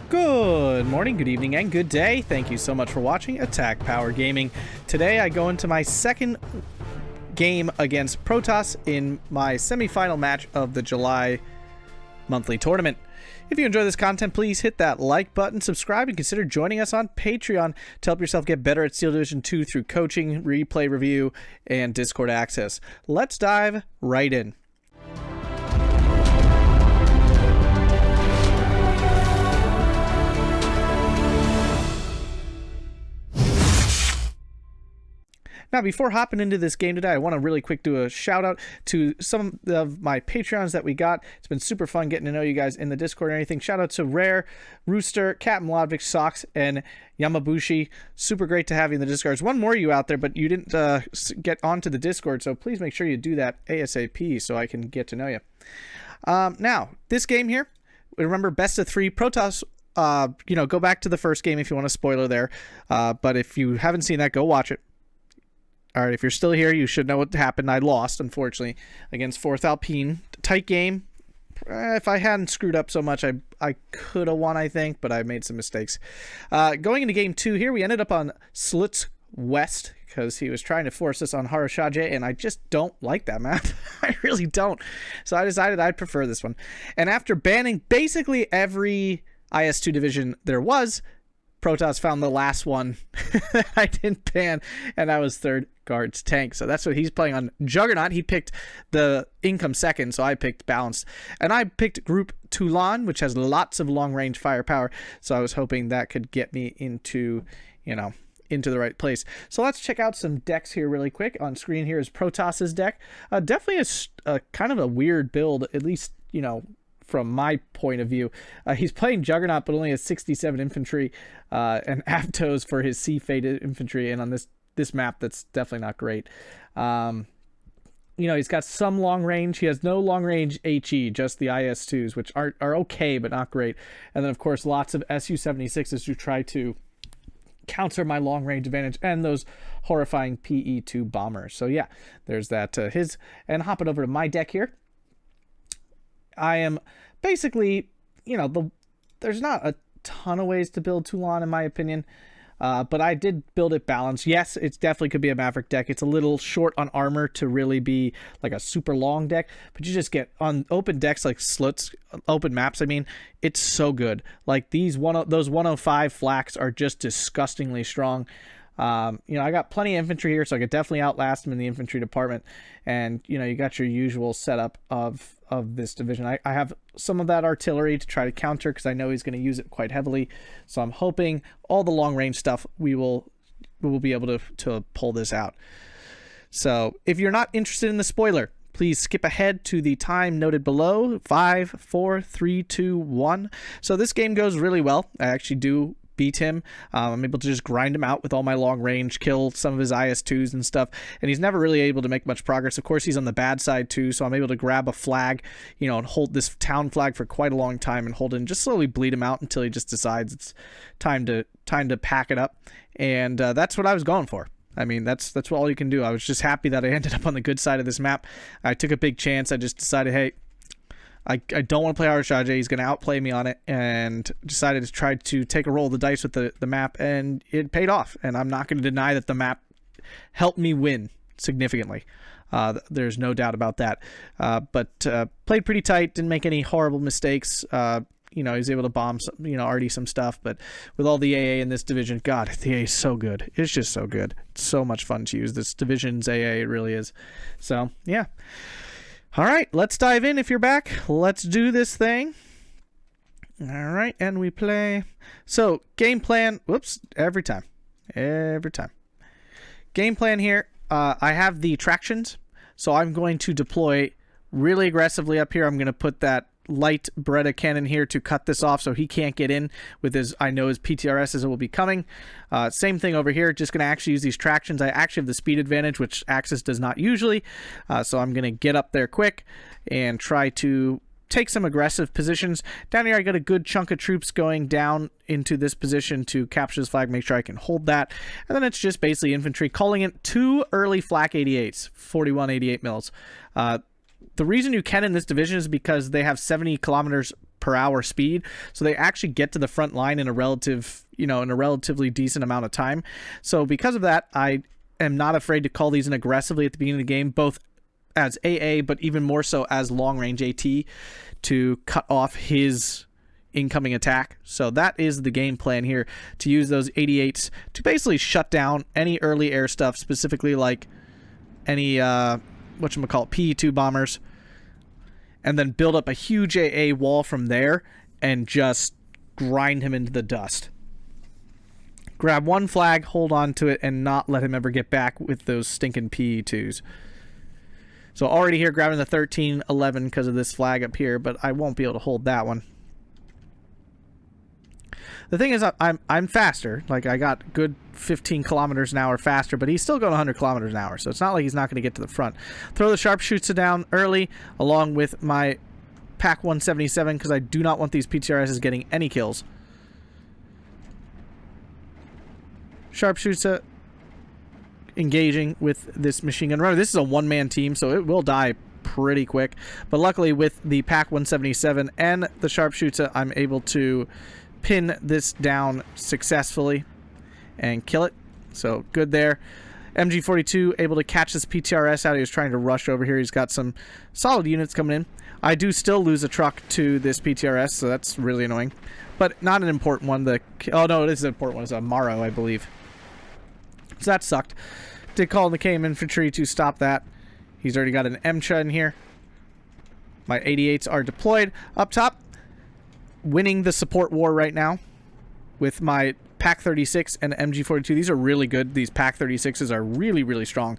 Good morning, good evening, and good day. Thank you so much for watching AtkPwr Gaming. Today I go into my second game against Protoss in my semi-final match of the July monthly tournament. If you enjoy this content, please hit that like button, subscribe, and consider joining us on Patreon to help yourself get better at Steel Division 2 through coaching, replay review, and Discord access. Let's dive right in. Now, before hopping into this game today, I want to really quick do a shout out to some of my Patreons that we got. It's been super fun getting to know you guys in the Discord and anything. Shout out to Rare, Rooster, Captain Lodvik, Socks, and Yamabushi. Super great to have you in the Discord. There's one more of you out there, but you didn't get onto the Discord, so please make sure you do that ASAP so I can get to know you. Now, this game here, remember, best of 3 Protoss. Go back to the first game if you want a spoiler there. But if you haven't seen that, go watch it. All right, if you're still here, you should know what happened. I lost, unfortunately, against 4th Alpine. Tight game. If I hadn't screwed up so much, I could have won, I think, but I made some mistakes. Going into game 2 here, we ended up on Slutsk West because he was trying to force us on Harashaje, and I just don't like that map. I really don't. So I decided I'd prefer this one. And after banning basically every IS-2 division there was, Protoss found the last one that I didn't ban, and that was 3rd Guards Tank. So that's what he's playing on. Juggernaut, he picked the income second, so I picked Balanced. And I picked Group Toulon, which has lots of long-range firepower, so I was hoping that could get me into, into the right place. So let's check out some decks here really quick. On screen here is Protoss's deck. Definitely a kind of a weird build, at least, from my point of view. He's playing Juggernaut, but only has 67 infantry and Avtos for his C-Fate infantry. And on this map, that's definitely not great. He's got some long range. He has no long range HE, just the IS-2s, which are okay, but not great. And then, of course, lots of Su-76s who try to counter my long range advantage and those horrifying PE-2 bombers. So yeah, there's that. And hopping over to my deck here. I am basically, there's not a ton of ways to build Toulon in my opinion, but I did build it balanced. Yes, it definitely could be a Maverick deck. It's a little short on armor to really be like a super long deck, but you just get on open decks like Slutsk, open maps, it's so good. Like those 105 flaks are just disgustingly strong. I got plenty of infantry here, so I could definitely outlast him in the infantry department. And, you got your usual setup of this division. I have some of that artillery to try to counter because I know he's going to use it quite heavily. So I'm hoping all the long-range stuff we will be able to pull this out. So if you're not interested in the spoiler, please skip ahead to the time noted below. 5, 4, 3, 2, 1. So this game goes really well. I actually do beat him. I'm able to just grind him out with all my long range, kill some of his IS-2s and stuff, and he's never really able to make much progress. Of course, he's on the bad side too, so I'm able to grab a flag, and hold this town flag for quite a long time and hold it and just slowly bleed him out until he just decides it's time to pack it up. And that's what I was going for. That's all you can do. I was just happy that I ended up on the good side of this map. I took a big chance. I just decided, hey, I don't want to play Harashaje. He's going to outplay me on it, and decided to try to take a roll of the dice with the map, and it paid off. And I'm not going to deny that the map helped me win significantly. There's no doubt about that. But played pretty tight, didn't make any horrible mistakes. He was able to bomb some, already some stuff. But with all the AA in this division, God, the AA is so good. It's just so good. It's so much fun to use this division's AA. It really is. So, yeah. All right, let's dive in. If you're back, let's do this thing. All right, and we play. So, game plan. Whoops, every time. Game plan here. I have the tractions, so I'm going to deploy really aggressively up here. I'm going to put that light Beretta cannon here to cut this off so he can't get in with his, I know his PTRSs will be coming. Same thing over here, just going to actually use these tractions. I actually have the speed advantage, which Axis does not usually, so I'm going to get up there quick and try to take some aggressive positions. Down here I got a good chunk of troops going down into this position to capture this flag, make sure I can hold that, and then it's just basically infantry calling it 2 early flak 88s, 41 88 mils. The reason you can in this division is because they have 70 kilometers per hour speed, so they actually get to the front line in a relatively decent amount of time. So because of that, I am not afraid to call these in aggressively at the beginning of the game, both as AA, but even more so as long-range AT, to cut off his incoming attack. So that is the game plan here, to use those 88s to basically shut down any early air stuff, specifically like any whatchamacallit, PE-2 bombers, and then build up a huge AA wall from there and just grind him into the dust. Grab one flag, hold on to it, and not let him ever get back with those stinking PE-2s. So already here grabbing the 13-11 because of this flag up here, but I won't be able to hold that one. The thing is, I'm faster. Like, I got good 15 kilometers an hour faster, but he's still going 100 kilometers an hour, so it's not like he's not going to get to the front. Throw the sharpshooter down early, along with my Pak 177, because I do not want these PTRSs getting any kills. Sharpshooter engaging with this machine gun. Remember, this is a one-man team, so it will die pretty quick. But luckily, with the Pak 177 and the sharpshooter, I'm able to pin this down successfully and kill it. So good there. MG42 able to catch this PTRS out. He was trying to rush over here. He's got some solid units coming in. I do still lose a truck to this PTRS, so that's really annoying. But not an important one. Oh no, it is an important one. It's a Morrow, I believe. So that sucked. Did call in the KM infantry to stop that. He's already got an MCHA in here. My 88s are deployed. Up top, winning the support war right now with my Pak 36 and MG42. These are really good. These Pak 36s are really, really strong.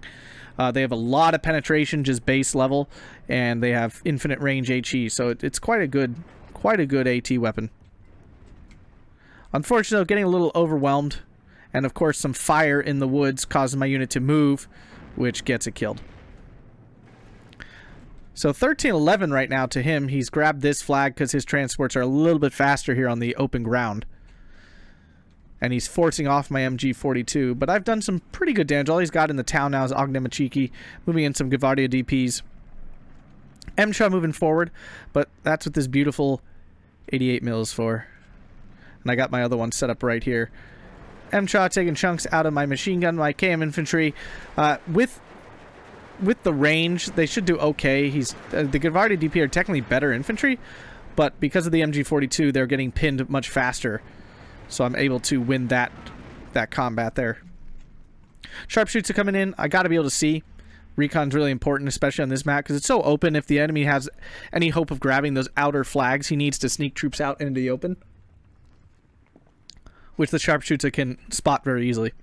They have a lot of penetration, just base level, and they have infinite range HE, so it's quite a good AT weapon. Unfortunately, getting a little overwhelmed, and of course some fire in the woods causes my unit to move, which gets it killed. So 1311 right now to him. He's grabbed this flag because his transports are a little bit faster here on the open ground. And he's forcing off my MG42. But I've done some pretty good damage. All he's got in the town now is Ognjimachiki, moving in some Gavardia DPs. MCHA moving forward, but that's what this beautiful 88 mil is for. And I got my other one set up right here. MCHA taking chunks out of my machine gun, my KM infantry. With the range, they should do okay. The Gavardia DP are technically better infantry, but because of the MG42, they're getting pinned much faster. So I'm able to win that combat there. Sharpshooter coming in. I got to be able to see. Recon's really important, especially on this map, because it's so open. If the enemy has any hope of grabbing those outer flags, he needs to sneak troops out into the open, which the sharpshooter can spot very easily.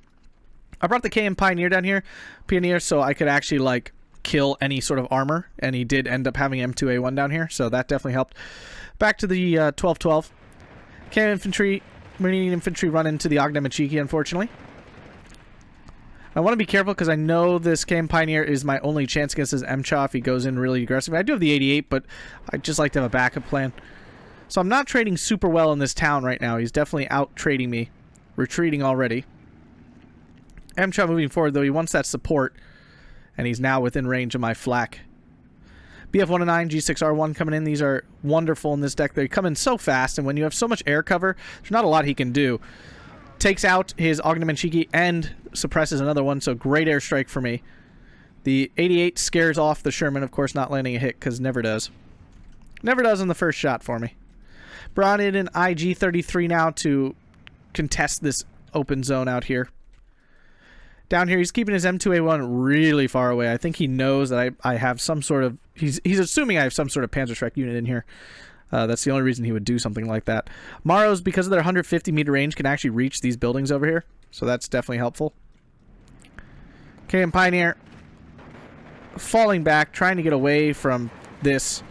I brought the KM Pioneer, so I could actually like kill any sort of armor, and he did end up having M2A1 down here, so that definitely helped. Back to the 1212. KM infantry, Marine infantry run into the Ognjimachiki, unfortunately. I want to be careful because I know this KM Pioneer is my only chance against his MCHA if he goes in really aggressive. I do have the 88, but I'd just like to have a backup plan. So I'm not trading super well in this town right now. He's definitely out trading me. Retreating already. MCHA moving forward, though. He wants that support, and he's now within range of my flak. BF-109, G6R1 coming in. These are wonderful in this deck. They come in so fast, and when you have so much air cover, there's not a lot he can do. Takes out his Ognjimachiki and suppresses another one, so great airstrike for me. The 88 scares off the Sherman, of course, not landing a hit, because never does. Never does on the first shot for me. Brought in an IG-33 now to contest this open zone out here. Down here, he's keeping his M2A1 really far away. I think he knows that I have some sort of... He's assuming I have some sort of Panzerschreck unit in here. That's the only reason he would do something like that. Morrows, because of their 150-meter range, can actually reach these buildings over here. So that's definitely helpful. KM Pioneer falling back, trying to get away from this.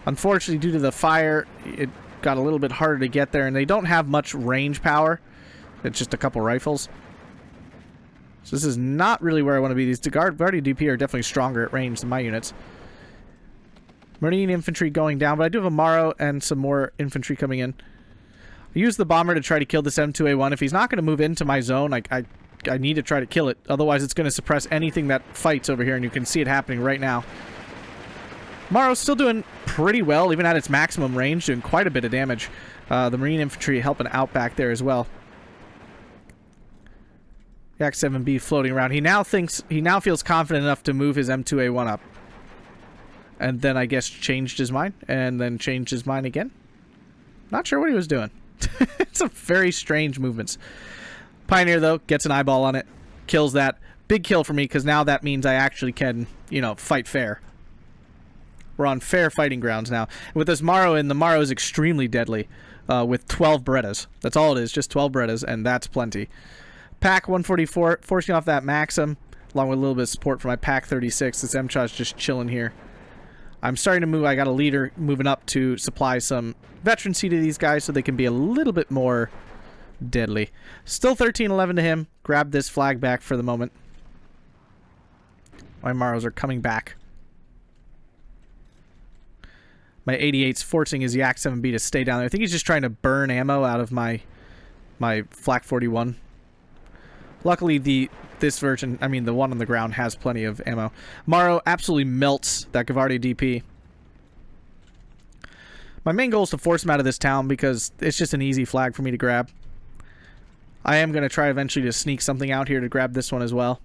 Unfortunately, due to the fire, it got a little bit harder to get there, and they don't have much range power. It's just a couple rifles. So this is not really where I want to be. These Gavardia DP are definitely stronger at range than my units. Marine infantry going down, but I do have a Morrow and some more infantry coming in. I use the bomber to try to kill this M2A1. If he's not going to move into my zone, I need to try to kill it. Otherwise, it's going to suppress anything that fights over here, and you can see it happening right now. Morrow's still doing pretty well, even at its maximum range, doing quite a bit of damage. The Marine Infantry helping out back there as well. Yak 7B floating around. He now feels confident enough to move his M2A1 up. And then I guess changed his mind, and then changed his mind again. Not sure what he was doing. It's a very strange movements. Pioneer, though, gets an eyeball on it. Kills that. Big kill for me, because now that means I actually can, you know, fight fair. We're on fair fighting grounds now. With this Morrow in, the Morrow is extremely deadly. With 12 Berettas. That's all it is, just 12 Berettas, and that's plenty. Pack 144, forcing off that Maxim, along with a little bit of support for my Pack 36. This MCHA's just chilling here. I'm starting to move. I got a leader moving up to supply some veterancy to these guys so they can be a little bit more deadly. Still 13-11 to him. Grab this flag back for the moment. My Morrows are coming back. My 88's forcing his Yak 7B to stay down there. I think he's just trying to burn ammo out of my Flak 41. Luckily, this version, I mean the one on the ground, has plenty of ammo. Morrow absolutely melts that Gavardi DP. My main goal is to force him out of this town because it's just an easy flag for me to grab. I am going to try eventually to sneak something out here to grab this one as well.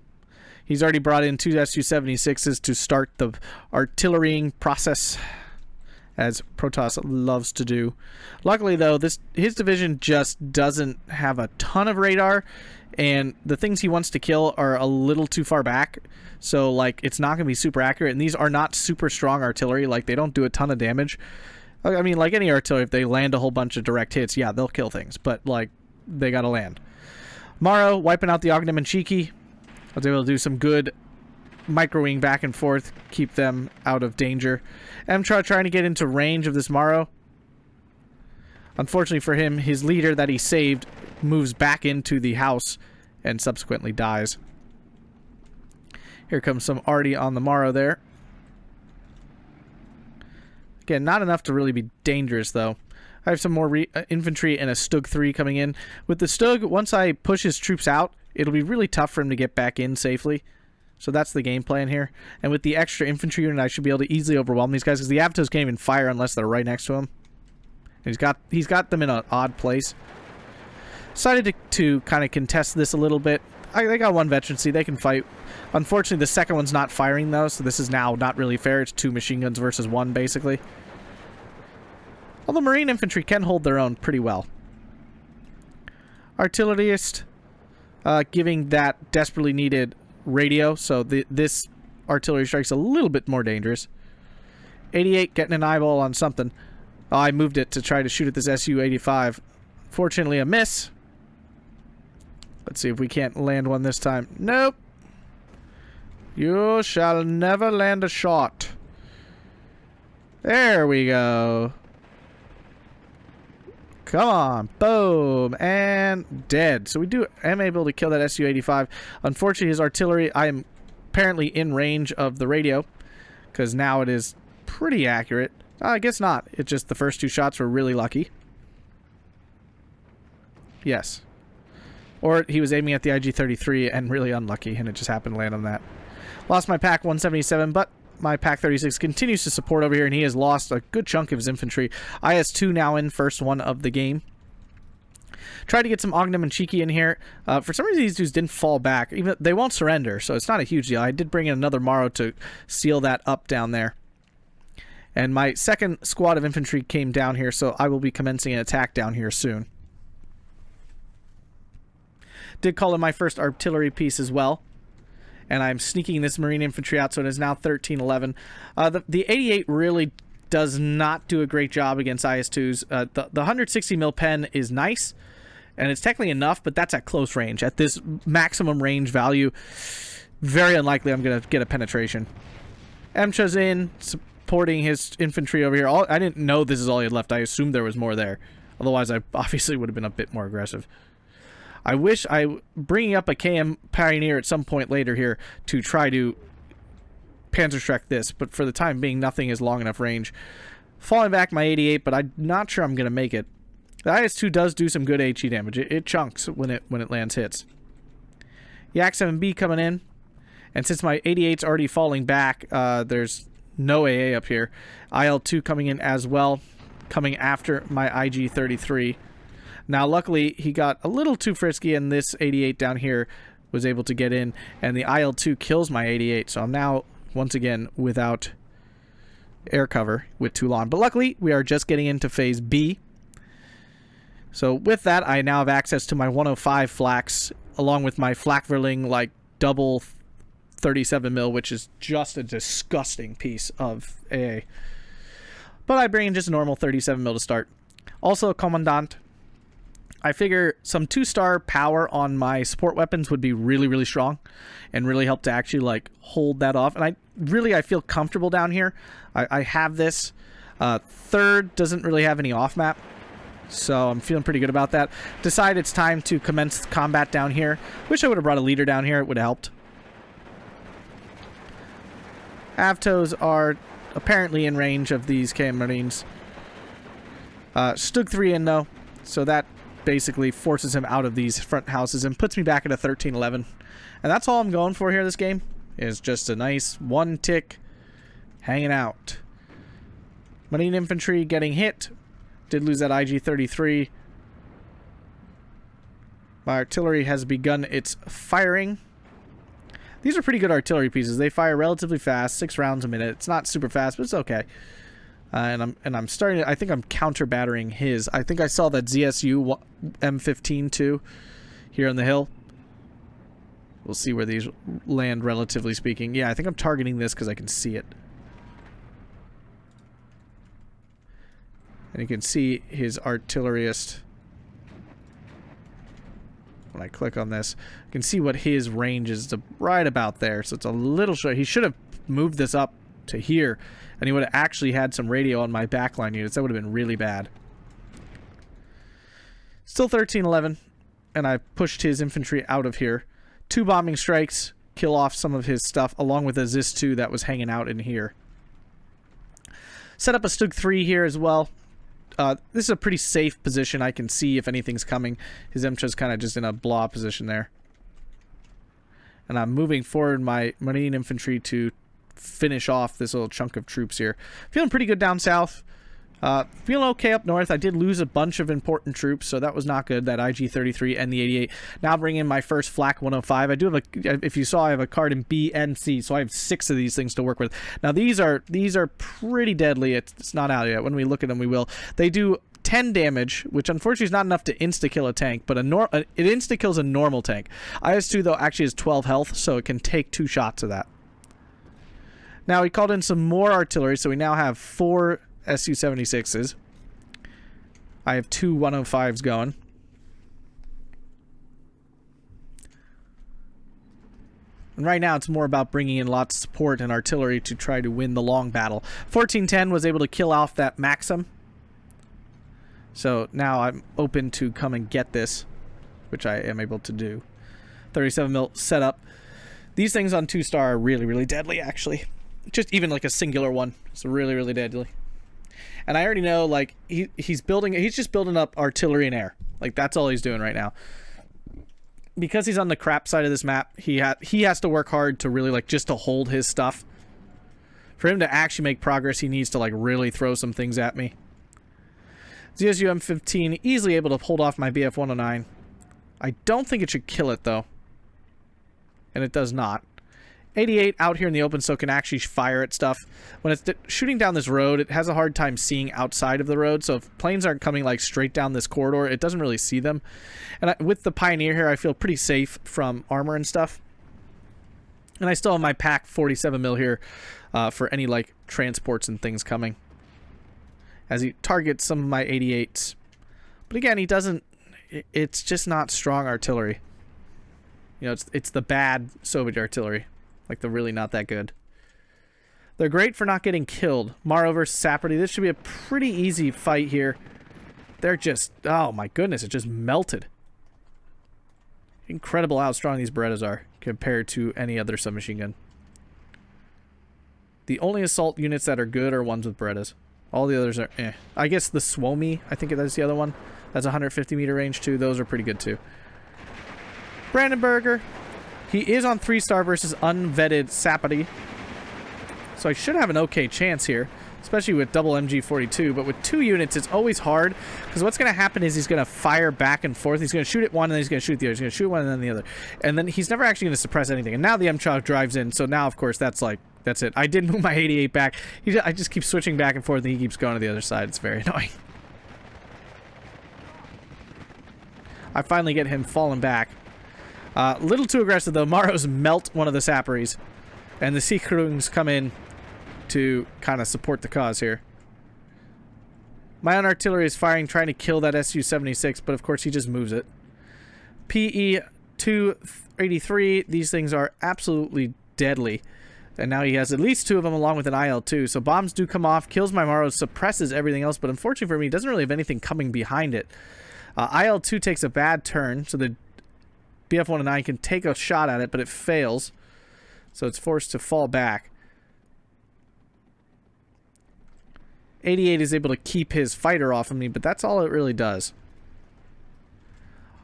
He's already brought in 2 Su-76s to start the artillerying process, as Protoss loves to do. Luckily, though, his division just doesn't have a ton of radar, and the things he wants to kill are a little too far back, so like it's not going to be super accurate. And these are not super strong artillery; like they don't do a ton of damage. I mean, like any artillery, if they land a whole bunch of direct hits, yeah, they'll kill things, but like they got to land. Morrow wiping out the Ogden and Cheeky. I was able to do some good microwing back and forth, keep them out of danger. MTRA trying to get into range of this Morrow. Unfortunately for him, his leader that he saved moves back into the house and subsequently dies. Here comes some arty on the Morrow there. Again, not enough to really be dangerous, though. I have some more infantry and a Stug 3 coming in. With the Stug, once I push his troops out, it'll be really tough for him to get back in safely. So that's the game plan here. And with the extra infantry unit, I should be able to easily overwhelm these guys, because the Avatos can't even fire unless they're right next to him. And he's got them in an odd place. Decided to kind of contest this a little bit. They got one veterancy. They can fight. Unfortunately, the second one's not firing, though, so this is now not really fair. It's 2 machine guns versus 1, basically. Although Marine infantry can hold their own pretty well. Artillerist giving that desperately needed radio, so this artillery strike's a little bit more dangerous. 88 getting an eyeball on something. Oh, I moved it to try to shoot at this Su-85. Fortunately, a miss. Let's see if we can't land one this time. Nope. You shall never land a shot. There we go. Come on. Boom. And dead. So am able to kill that Su-85. Unfortunately, his artillery, I am apparently in range of the radio, because now it is pretty accurate. I guess not. It's just the first 2 shots were really lucky. Yes. Or he was aiming at the IG-33 and really unlucky, and it just happened to land on that. Lost my Pack 177, but my Pack 36 continues to support over here, and he has lost a good chunk of his infantry. IS-2 now in, first one of the game. Tried to get some Ogden and Cheeky in here. For some reason, these dudes didn't fall back. Even they won't surrender, so it's not a huge deal. I did bring in another Morrow to seal that up down there. And my second squad of infantry came down here, so I will be commencing an attack down here soon. Did call in my first artillery piece as well. And I'm sneaking this Marine infantry out, so it is now 13-11. The 88 really does not do a great job against IS-2s. The 160 mil pen is nice, and it's technically enough, but that's at close range. At this maximum range value, very unlikely I'm going to get a penetration. Emcha's in, supporting his infantry over here. I didn't know this is all he had left. I assumed there was more there. Otherwise, I obviously would have been a bit more aggressive. I wish bringing up a KM Pioneer at some point later here to try to Panzerschreck this, but for the time being, nothing is long enough range. Falling back my 88, but I'm not sure I'm going to make it. The IS-2 does do some good HE damage. It chunks when it lands hits. Yak 7B coming in, and since my 88's already falling back, there's no AA up here. IL-2 coming in as well, coming after my IG-33. Now, luckily, he got a little too frisky, and this 88 down here was able to get in, and the IL-2 kills my 88, so I'm now, once again, without air cover with Toulon. But luckily, we are just getting into Phase B. So with that, I now have access to my 105 flaks, along with my Flakverling, like, double 37 mil, which is just a disgusting piece of AA. But I bring in just a normal 37 mil to start. Also, Commandant. I figure some 2-star power on my support weapons would be really, really strong and really help to actually, like, hold that off. And I feel comfortable down here. I have this. Third doesn't really have any off-map, so I'm feeling pretty good about that. Decide it's time to commence combat down here. Wish I would have brought a leader down here. It would have helped. Avtos are apparently in range of these KM Marines. Stug 3 in, though, so that basically forces him out of these front houses and puts me back at a 13-11. And that's all I'm going for here this game, is just a nice 1-tick hanging out. Marine infantry getting hit. Did lose that IG-33. My artillery has begun its firing. These are pretty good artillery pieces. They fire relatively fast, 6 rounds a minute. It's not super fast, but it's okay. And I'm starting to, I think I'm counter battering his. I think I saw that ZSU M15 too here on the hill. We'll see where these land, relatively speaking. Yeah, I think I'm targeting this because I can see it. And you can see his artillerist. When I click on this, you can see what his range is to right about there. So it's a little short. He should have moved this up to here, and he would have actually had some radio on my backline units. That would have been really bad. Still 13-11, and I pushed his infantry out of here. 2 bombing strikes, kill off some of his stuff, along with a ZIS-2 that was hanging out in here. Set up a Stug 3 here as well. This is a pretty safe position. I can see if anything's coming. His MTRA's kind of just in a blah position there. And I'm moving forward my Marine infantry to finish off this little chunk of troops here. Feeling pretty good down south. Feeling okay up north. I did lose a bunch of important troops, so that was not good. That IG-33 and the 88. Now bring in my first Flak 105. I do have a, if you saw, I have a card in B and C, so I have 6 of these things to work with. Now these are pretty deadly. It's not out yet. When we look at them, we will. They do 10 damage, which unfortunately is not enough to insta-kill a tank, but it insta-kills a normal tank. IS-2, though, actually has 12 health, so it can take 2 shots of that. Now, we called in some more artillery, so we now have 4 Su-76s. I have 2 105s going. And right now, it's more about bringing in lots of support and artillery to try to win the long battle. 1410 was able to kill off that Maxim. So now I'm open to come and get this, which I am able to do. 37 mil setup. These things on 2-star are really, really deadly, actually. Just even like a singular one. It's really, really deadly. And I already know, like, he's just building up artillery and air. Like, that's all he's doing right now. Because he's on the crap side of this map, he has to work hard to really, like, just to hold his stuff. For him to actually make progress, he needs to, like, really throw some things at me. ZSU M15, easily able to hold off my BF 109. I don't think it should kill it, though. And it does not. 88 out here in the open, so it can actually fire at stuff. When it's shooting down this road, it has a hard time seeing outside of the road, so if planes aren't coming like straight down this corridor, it doesn't really see them. And with the Pioneer here, I feel pretty safe from armor and stuff. And I still have my pack 47 mil here for any like transports and things coming, as he targets some of my 88s. But again, he doesn't, it's just not strong artillery. You know, it's the bad Soviet artillery. Like, they're really not that good. They're great for not getting killed. Morrow versus Saperty. This should be a pretty easy fight here. They're just... oh, my goodness. It just melted. Incredible how strong these Berettas are compared to any other submachine gun. The only assault units that are good are ones with Berettas. All the others are eh. I guess the Suomi, I think that's the other one. That's 150 meter range, too. Those are pretty good, too. Brandenburger. He is on 3-star versus unvetted Saperty. So I should have an okay chance here, especially with double MG42. But with 2 units, it's always hard, because what's going to happen is he's going to fire back and forth. He's going to shoot at one, and then he's going to shoot the other. He's going to shoot one, and then the other. And then he's never actually going to suppress anything. And now the MCHOC drives in, so now, of course, that's like, that's it. I did move my 88 back. I just keep switching back and forth, and he keeps going to the other side. It's very annoying. I finally get him falling back. A little too aggressive, though. Maros melt one of the Sapperies, and the Sicherungs come in to kind of support the cause here. My own artillery is firing, trying to kill that Su-76, but of course he just moves it. PE-283, these things are absolutely deadly. And now he has at least 2 of them along with an IL-2. So bombs do come off, kills my Maros, suppresses everything else, but unfortunately for me, he doesn't really have anything coming behind it. IL-2 takes a bad turn, so the BF-109 can take a shot at it, but it fails. So it's forced to fall back. 88 is able to keep his fighter off of me, but that's all it really does.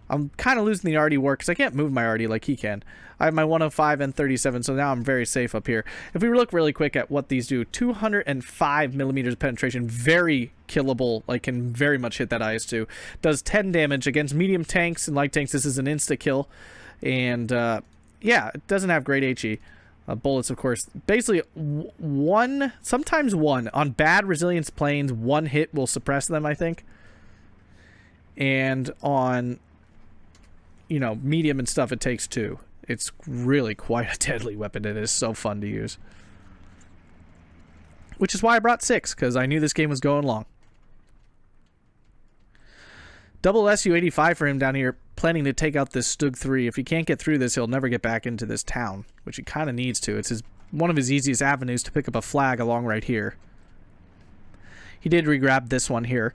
I'm kind of losing the arty war because I can't move my arty like he can. I have my 105 and 37, so now I'm very safe up here. If we look really quick at what these do, 205 millimeters of penetration, very killable, like can very much hit that IS-2. Does 10 damage against medium tanks and light tanks. This is an insta-kill. And, yeah, it doesn't have great HE. Bullets, of course. Basically, sometimes one. On bad resilience planes, 1 hit will suppress them, I think. And on, you know, medium and stuff, it takes 2. It's really quite a deadly weapon. It is so fun to use. Which is why I brought 6, because I knew this game was going long. Double Su-85 for him down here, planning to take out this Stug 3. If he can't get through this, he'll never get back into this town, which he kind of needs to. It's one of his easiest avenues to pick up a flag along right here. He did re-grab this one here.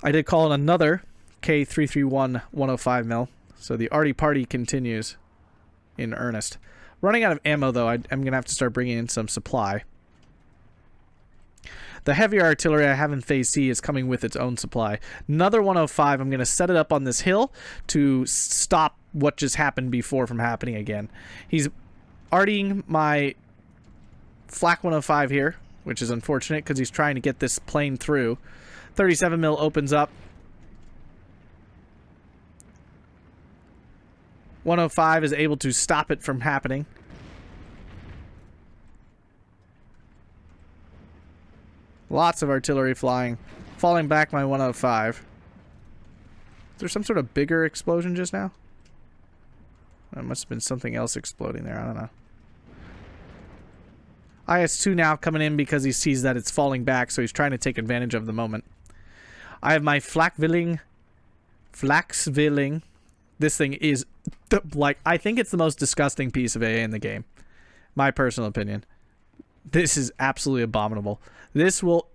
I did call in another K331 105 mil, so the arty party continues in earnest. Running out of ammo, though, I'm going to have to start bringing in some supply. The heavier artillery I have in Phase C is coming with its own supply. Another 105, I'm going to set it up on this hill to stop what just happened before from happening again. He's artying my Flak 105 here, which is unfortunate because he's trying to get this plane through. 37 mil opens up. 105 is able to stop it from happening. Lots of artillery flying. Falling back my 105. Is there some sort of bigger explosion just now? There must have been something else exploding there. I don't know. IS-2 now coming in because he sees that it's falling back, so he's trying to take advantage of the moment. I have my Flaxvilling. This thing is, like, I think it's the most disgusting piece of AA in the game. My personal opinion. This is absolutely abominable. This will,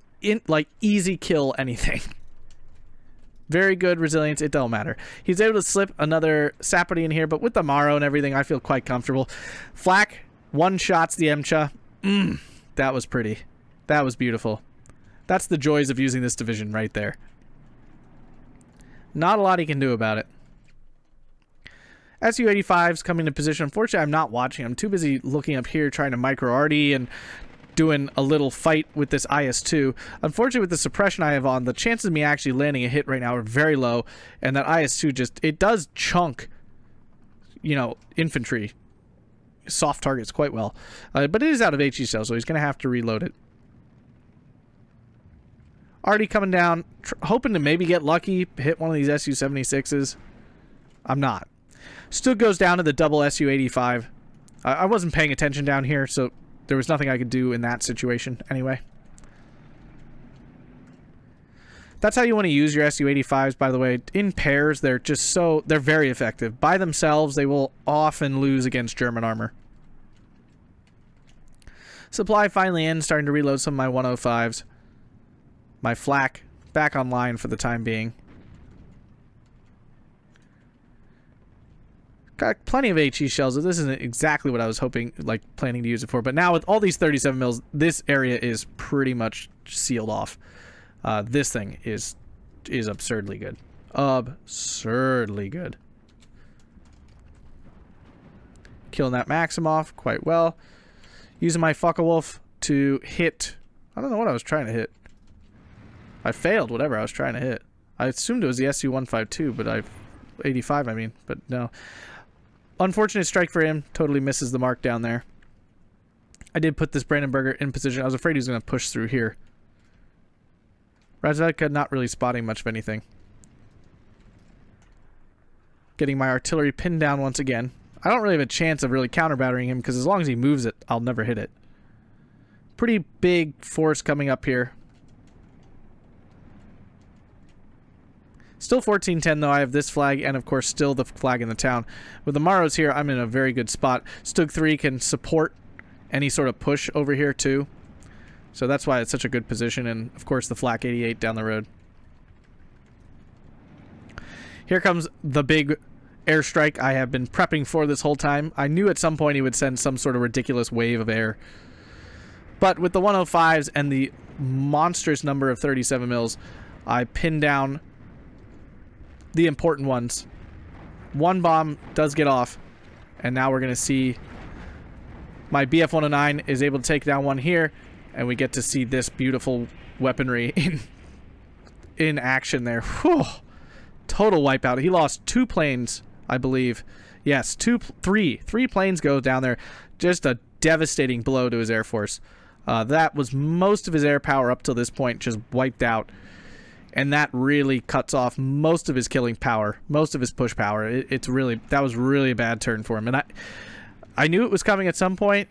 easy kill anything. Very good resilience. It don't matter. He's able to slip another Sapperty in here, but with the Maro and everything, I feel quite comfortable. Flak one-shots the MCHA. That was pretty. That was beautiful. That's the joys of using this division right there. Not a lot he can do about it. Su-85's coming to position. Unfortunately, I'm not watching. I'm too busy looking up here trying to micro-arty and doing a little fight with this IS-2. Unfortunately, with the suppression I have on, the chances of me actually landing a hit right now are very low, and that IS-2 just, it does chunk, you know, infantry, soft targets quite well. But it is out of HE cells, so he's going to have to reload it. Already coming down, hoping to maybe get lucky, hit one of these Su-76s. I'm not. Still goes down to the double Su-85. I wasn't paying attention down here, so there was nothing I could do in that situation anyway. That's how you want to use your Su-85s, by the way. In pairs, they're just so... they're very effective. By themselves, they will often lose against German armor. Supply finally in, starting to reload some of my 105s. My flak back online for the time being. Got plenty of HE shells. This isn't exactly what I was hoping, like, planning to use it for. But now with all these 37 mils, this area is pretty much sealed off. This thing is absurdly good. Absurdly good. Killing that Maximoff quite well. Using my Focke-Wulf to hit... I don't know what I was trying to hit. I failed whatever I was trying to hit. I assumed it was the SU-152, but 85, I mean, but no. Unfortunate strike for him. Totally misses the mark down there. I did put this Brandenburger in position. I was afraid he was going to push through here. Razvedka not really spotting much of anything. Getting my artillery pinned down once again. I don't really have a chance of really counter-battering him because as long as he moves it, I'll never hit it. Pretty big force coming up here. Still 14-10 though. I have this flag and of course still the flag in the town. With the Maros here, I'm in a very good spot. Stug 3 can support any sort of push over here too. So that's why it's such a good position, and of course the Flak 88 down the road. Here comes the big airstrike I have been prepping for this whole time. I knew at some point he would send some sort of ridiculous wave of air. But with the 105s and the monstrous number of 37 mils, I pinned down the important ones. One bomb does get off, and now we're going to see my BF-109 is able to take down one here, and we get to see this beautiful weaponry in action there. Whew. Total wipeout. He lost 2 planes, I believe. Yes, three planes go down there. Just a devastating blow to his Air Force. That was most of his air power up till this point, just wiped out. And that really cuts off most of his killing power, most of his push power. That was really a bad turn for him. And I knew it was coming at some point,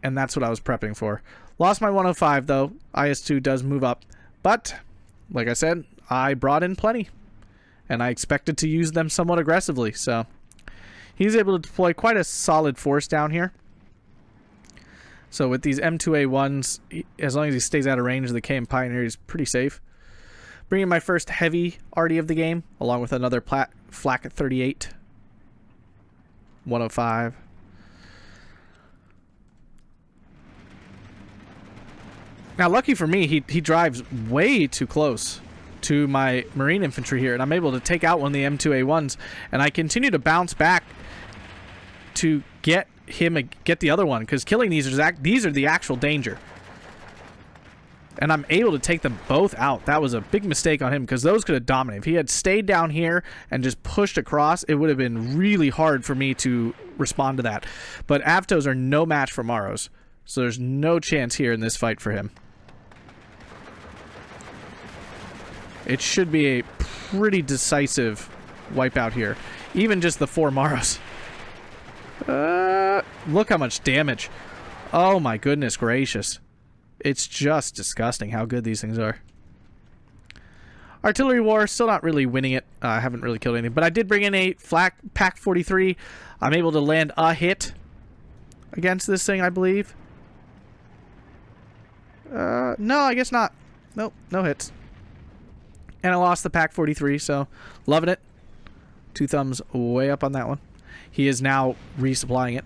and that's what I was prepping for. Lost my 105 though. IS-2 does move up, but like I said, I brought in plenty, and I expected to use them somewhat aggressively. So he's able to deploy quite a solid force down here. So with these M2A1s, as long as he stays out of range of the KM Pioneer, he's pretty safe. Bringing my first heavy arty of the game, along with another Flak 38, 105. Now, lucky for me, he drives way too close to my Marine infantry here, and I'm able to take out one of the M2A1s, and I continue to bounce back to get the other one, because killing these are the actual danger. And I'm able to take them both out. That was a big mistake on him, because those could have dominated. If he had stayed down here and just pushed across, it would have been really hard for me to respond to that. But Avtos are no match for Maros, so there's no chance here in this fight for him. It should be a pretty decisive wipeout here. Even just the 4 Maros. Look how much damage. Oh my goodness gracious. It's just disgusting how good these things are. Artillery war, still not really winning it. I haven't really killed anything. But I did bring in a Flak Pack 43. I'm able to land a hit against this thing, I believe. No, I guess not. Nope, no hits. And I lost the Pack 43, so loving it. 2 thumbs way up on that one. He is now resupplying it.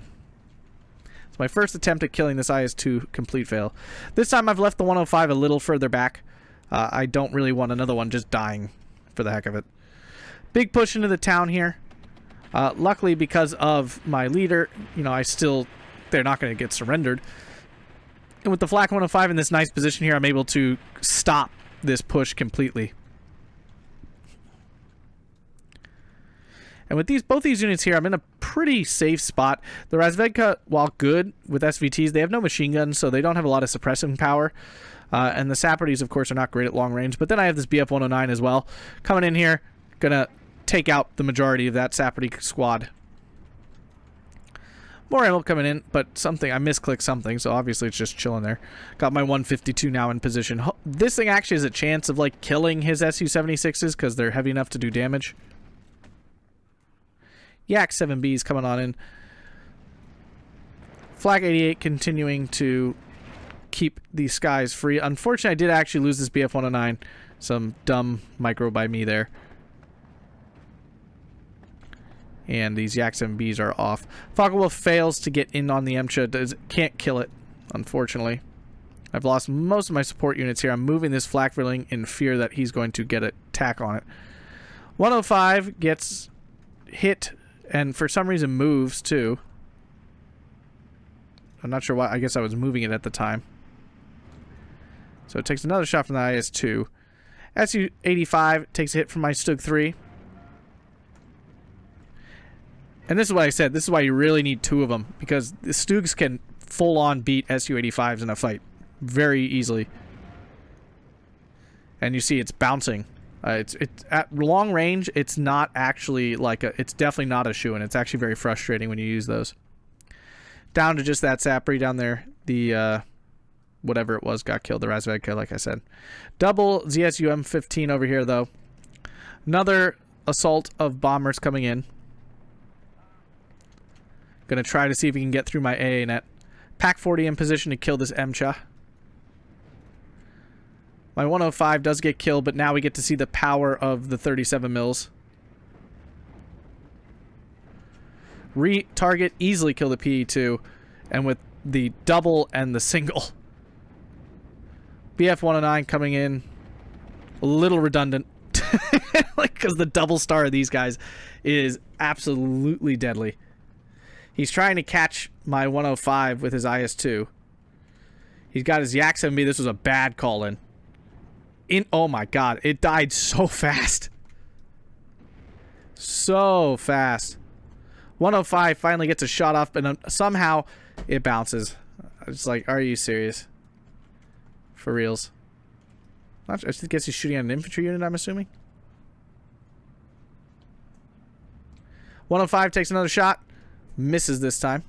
It's my first attempt at killing this IS-2, complete fail. This time I've left the 105 a little further back. I don't really want another one just dying for the heck of it. Big push into the town here. Luckily, because of my leader, you know, they're not going to get surrendered. And with the Flak 105 in this nice position here, I'm able to stop this push completely. And with both these units here, I'm in a pretty safe spot. The Razvedka, while good with SVTs, they have no machine guns, so they don't have a lot of suppressing power. And the Saprides, of course, are not great at long range. But then I have this BF-109 as well. Coming in here, gonna take out the majority of that Sapride squad. More ammo coming in, but I misclicked something, so obviously it's just chilling there. Got my 152 now in position. This thing actually has a chance of, like, killing his Su-76s because they're heavy enough to do damage. Yak 7B's coming on in. Flak 88 continuing to keep these skies free. Unfortunately, I did actually lose this BF-109. Some dumb micro by me there. And these Yak 7B's are off. Focke-Wulf fails to get in on the MCHA. Can't kill it, unfortunately. I've lost most of my support units here. I'm moving this Flak-Verling in fear that he's going to get an attack on it. 105 gets hit and for some reason moves too. I'm not sure why. I guess I was moving it at the time. So it takes another shot from the IS-2. Su-85 takes a hit from my Stug-3. And this is what I said. This is why you really need 2 of them. Because the Stugs can full-on beat Su-85s in a fight. Very easily. And you see it's bouncing. It's at long range, it's not actually like a... It's definitely not a shoo-in. It's actually very frustrating when you use those. Down to just that Sapri down there. The... whatever it was got killed, the Razvedka, like I said. Double ZSUM-15 over here, though. Another assault of bombers coming in. Gonna try to see if we can get through my AA net. Pak-40 in position to kill this MCHA. My 105 does get killed, but now we get to see the power of the 37 mils. Re-target, easily kill the PE2, and with the double and the single. BF-109 coming in, a little redundant, like, because the double star of these guys is absolutely deadly. He's trying to catch my 105 with his IS-2. He's got his Yak 7B. This was a bad call-in. Oh my god, it died so fast. So fast. 105 finally gets a shot off, and somehow it bounces. It's like, are you serious? For reals. I guess he's shooting at an infantry unit, I'm assuming. 105 takes another shot. Misses this time.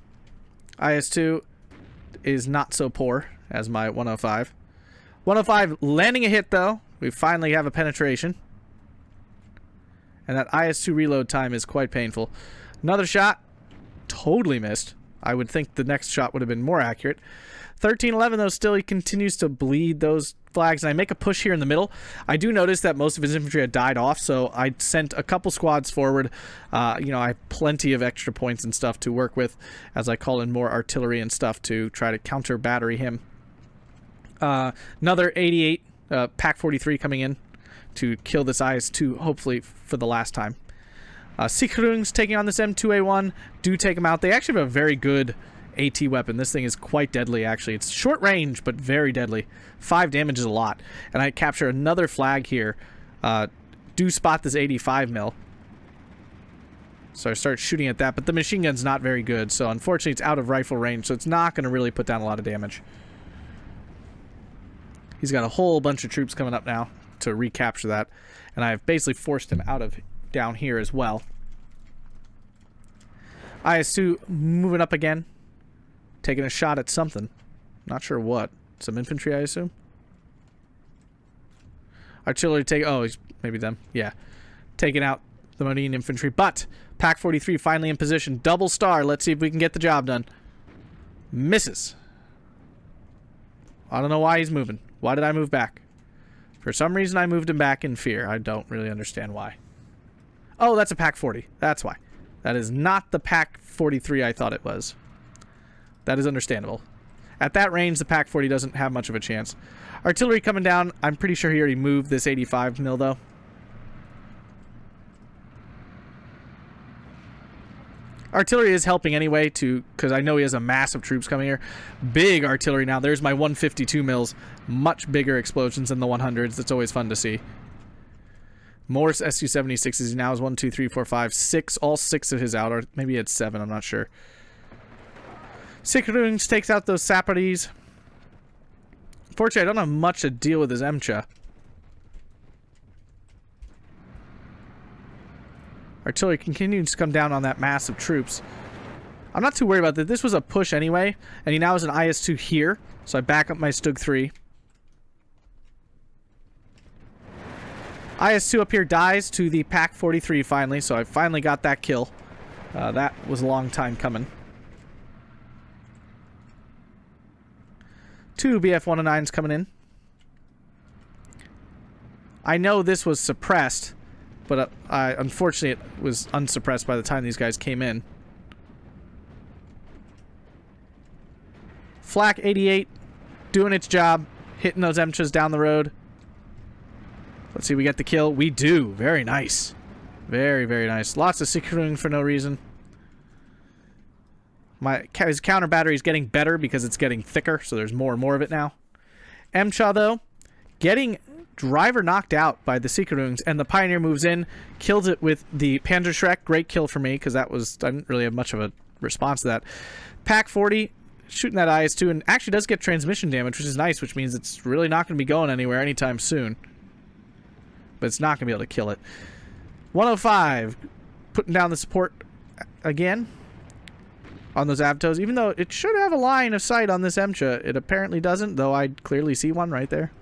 IS-2 is not so poor as my 105. 105 landing a hit, though. We finally have a penetration. And that IS-2 reload time is quite painful. Another shot. Totally missed. I would think the next shot would have been more accurate. 1311, though, still he continues to bleed those flags. And I make a push here in the middle. I do notice that most of his infantry had died off, so I sent a couple squads forward. You know, I have plenty of extra points and stuff to work with as I call in more artillery and stuff to try to counter battery him. Another 88 Pak-43 coming in to kill this IS-2, hopefully for the last time. Sikrung's taking on this M2A1. Do take him out. They actually have a very good AT weapon. This thing is quite deadly, actually. It's short range, but very deadly. 5 damage is a lot. And I capture another flag here. Do spot this 85 mil. So I start shooting at that, but the machine gun's not very good, so unfortunately it's out of rifle range, so it's not going to really put down a lot of damage. He's got a whole bunch of troops coming up now to recapture that, and I've basically forced him out of down here as well. IS-2 moving up again, taking a shot at something. Not sure what. Some infantry, I assume. Artillery take... Oh, he's maybe them. Yeah. Taking out the Marine infantry. But Pak-43 finally in position. Double star. Let's see if we can get the job done. Misses. I don't know why he's moving. Why did I move back? For some reason, I moved him back in fear. I don't really understand why. Oh, that's a Pak-40. That's why. That is not the Pak-43 I thought it was. That is understandable. At that range, the Pak-40 doesn't have much of a chance. Artillery coming down. I'm pretty sure he already moved this 85 mil, though. Artillery is helping anyway, because I know he has a mass of troops coming here. Big artillery now. There's my 152 mils. Much bigger explosions than the 100s. That's always fun to see. More Su-76s. He now has 1, 2, 3, 4, 5, 6. All 6 of his out. Or maybe he had 7. I'm not sure. Sikrungs takes out those Saparis. Unfortunately, I don't have much to deal with his MCHA. Artillery continues to come down on that mass of troops. I'm not too worried about that. This was a push anyway, and he now has an IS-2 here, so I back up my Stug-3. IS-2 up here dies to the Pak-43 finally, so I finally got that kill. That was a long time coming. 2 BF-109s coming in. I know this was suppressed, but unfortunately it was unsuppressed by the time these guys came in. Flak 88 doing its job, hitting those MCHAs down the road. Let's see, we get the kill. We do. Very nice. Very, very nice. Lots of Sikrung for no reason. His counter battery is getting better because it's getting thicker, so there's more and more of it now. MCHA, though, getting driver knocked out by the Sicherungs, and the Pioneer moves in, kills it with the Panzerschreck. Great kill for me, because I didn't really have much of a response to that. Pack 40, shooting that IS-2, and actually does get transmission damage, which is nice, which means it's really not going to be going anywhere anytime soon. But it's not going to be able to kill it. 105, putting down the support again on those Avtos, even though it should have a line of sight on this MCHA. It apparently doesn't, though I clearly see one right there.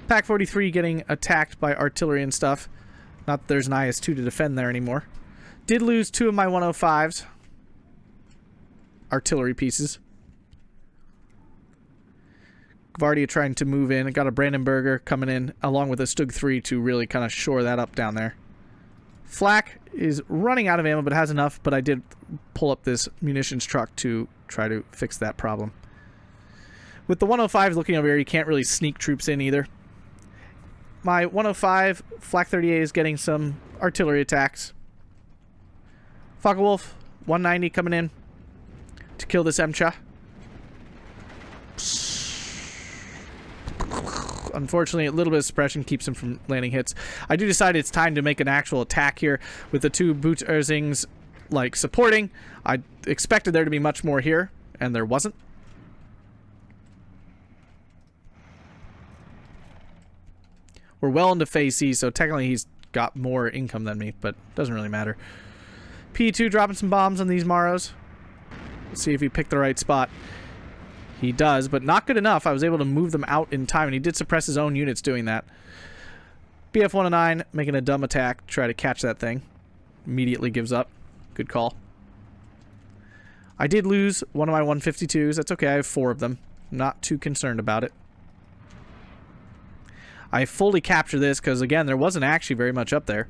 Pack 43 getting attacked by artillery and stuff. Not that there's an IS-2 to defend there anymore. Did lose 2 of my 105s. Artillery pieces. Gvardia trying to move in. I got a Brandenburger coming in along with a Stug 3 to really kind of shore that up down there. Flak is running out of ammo but has enough, but I did pull up this munitions truck to try to fix that problem. With the 105s looking over here, you can't really sneak troops in either. My 105 Flak 38 is getting some artillery attacks. Focke-Wulf 190 coming in to kill this MCHA. Unfortunately, a little bit of suppression keeps him from landing hits. I do decide it's time to make an actual attack here with the 2 Booterzings like supporting. I expected there to be much more here, and there wasn't. We're well into phase C, so technically he's got more income than me, but doesn't really matter. P2 dropping some bombs on these Maros. Let's see if he picked the right spot. He does, but not good enough. I was able to move them out in time, and he did suppress his own units doing that. BF 109 making a dumb attack, try to catch that thing. Immediately gives up. Good call. I did lose one of my 152s. That's okay, I have 4 of them. Not too concerned about it. I fully capture this because, again, there wasn't actually very much up there.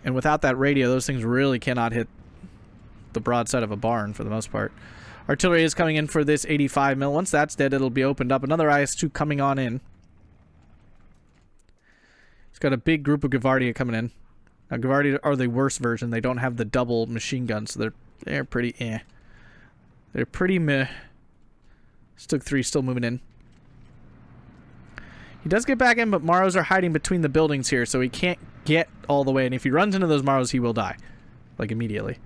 And without that radio, those things really cannot hit the broadside of a barn for the most part. Artillery is coming in for this 85 mil. Once that's dead, it'll be opened up. Another IS-2 coming on in. He's got a big group of Gvardia coming in. Now, Gvardia are the worst version. They don't have the double machine guns, so they're pretty eh. They're pretty meh. Stug 3 still moving in. He does get back in, but Maros are hiding between the buildings here, so he can't get all the way. And if he runs into those Maros, he will die. Like, immediately.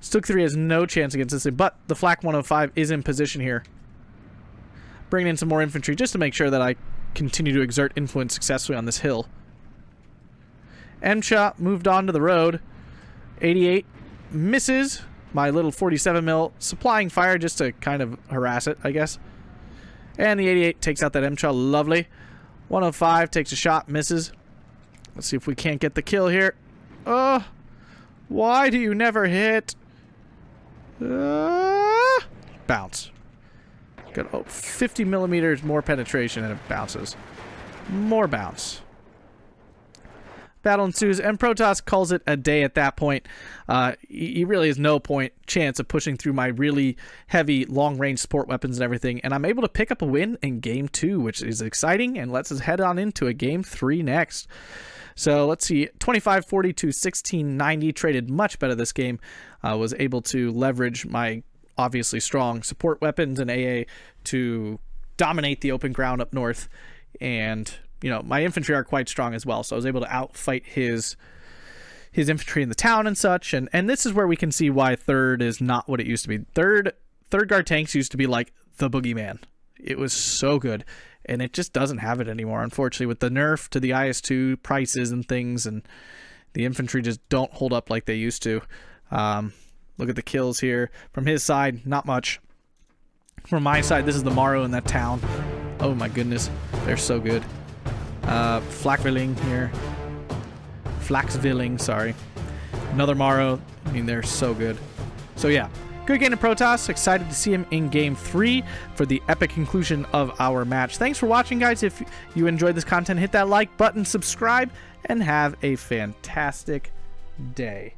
Stug 3 has no chance against this thing, but the Flak 105 is in position here. Bringing in some more infantry just to make sure that I continue to exert influence successfully on this hill. MCHA moved on to the road. 88 misses my little 47 mil, supplying fire just to kind of harass it, I guess. And the 88 takes out that MCHA. Lovely. 105 takes a shot, misses. Let's see if we can't get the kill here. Oh, why do you never hit? Bounce. Got 50 millimeters more penetration and it bounces. More bounce. Battle ensues, and Protoss calls it a day at that point. He really has no chance of pushing through my really heavy long-range support weapons and everything, and I'm able to pick up a win in Game 2, which is exciting, and lets us head on into a Game 3 next. So let's see, 2540 to 1690, traded much better this game. Was able to leverage my obviously strong support weapons and AA to dominate the open ground up north, and you know, my infantry are quite strong as well, so I was able to outfight his infantry in the town and such, and this is where we can see why third is not what it used to be. Third guard tanks used to be like the boogeyman. It was so good, and it just doesn't have it anymore, unfortunately, with the nerf to the IS-2 prices and things, and the infantry just don't hold up like they used to. Look at the kills here. From his side, not much. From my side, this is the Maro in that town. Oh my goodness, they're so good. Flakvilling here. Flaxvilling, sorry. Another Maro. I mean, they're so good. So yeah, good game to Protoss. Excited to see him in Game 3 for the epic conclusion of our match. Thanks for watching, guys. If you enjoyed this content, hit that like button, subscribe, and have a fantastic day.